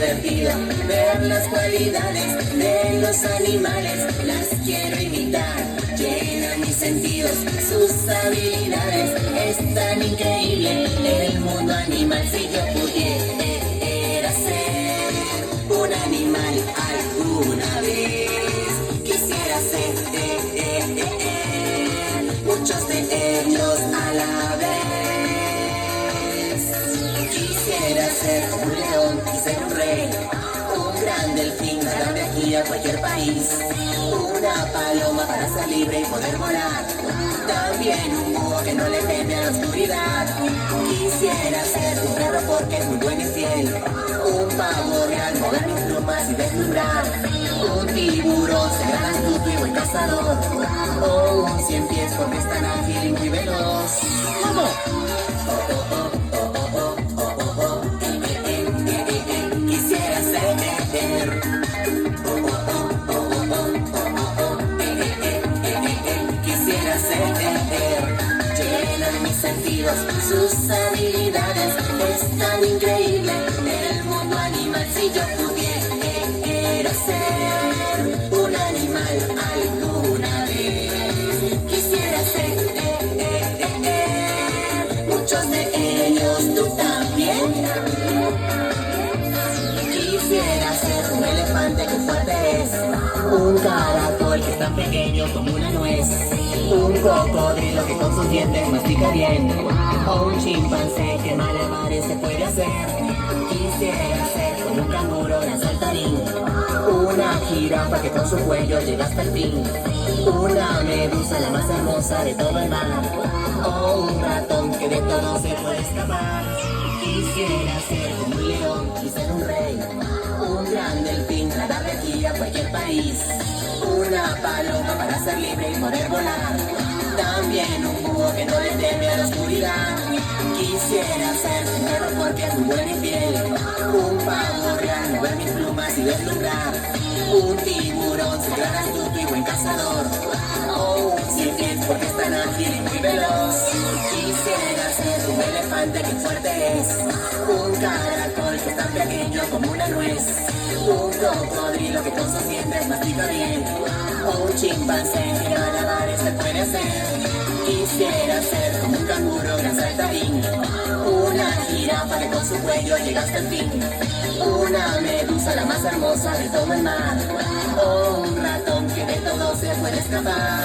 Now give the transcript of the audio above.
divertido ver las cualidades de los animales. Las quiero imitar, llenan mis sentidos, sus habilidades. Es tan increíble el mundo animal. Si yo pudiera ser un animal alguna vez, quisiera ser muchos de ellos a la vez. Quisiera ser un león y ser un rey, un gran delfín, nadar de aquí a cualquier país, una paloma para ser libre y poder volar, también un búho que no le teme a la oscuridad. Quisiera ser un perro porque es muy bueno y fiel, un pavo real, mover mis plumas y deslumbrar, un tiburón, ser gran astuto y buen cazador, o un cien pies porque es tan ágil y muy veloz. ¡Vamos! Quisiera ser quisiera ser llenan mis sentidos, sus habilidades. Es tan increíble el mundo animal. Si yo pudiera ser un animal alguna vez, quisiera ser muchos de ellos. ¿Tú también? Quisiera ser un elefante que fuerte es, un caracol que es tan pequeño como una nuez, un cocodrilo que con sus dientes mastica bien, o un chimpancé que malabares se puede hacer. Quisiera ser como un canguro gran saltarín, una jirafa que con su cuello llega hasta el fin, una medusa la más hermosa de todo el mar, o un ratón que de todo se puede escapar. Quisiera ser como un león y ser un rey, un gran delfín, nadar de aquí a cualquier país, una paloma para ser libre y poder volar, también un búho que no le teme a la oscuridad. Quisiera ser un perro porque es muy bueno y fiel, un pavo real, mover mis plumas y deslumbrar, un tiburón, ser gran astuto y buen cazador, o un cien pies porque es tan ágil y muy veloz. Quisiera ser un elefante que fuerte es, un caracol que es tan pequeño como una nuez, un cocodrilo que con sus dientes mastica bien, o un chimpancé que malabares se puede hacer. Quisiera ser como un canguro gran saltarín, una jirafa que con su cuello llega hasta el fin, una medusa la más hermosa de todo el mar, o un ratón que de todo se puede escapar.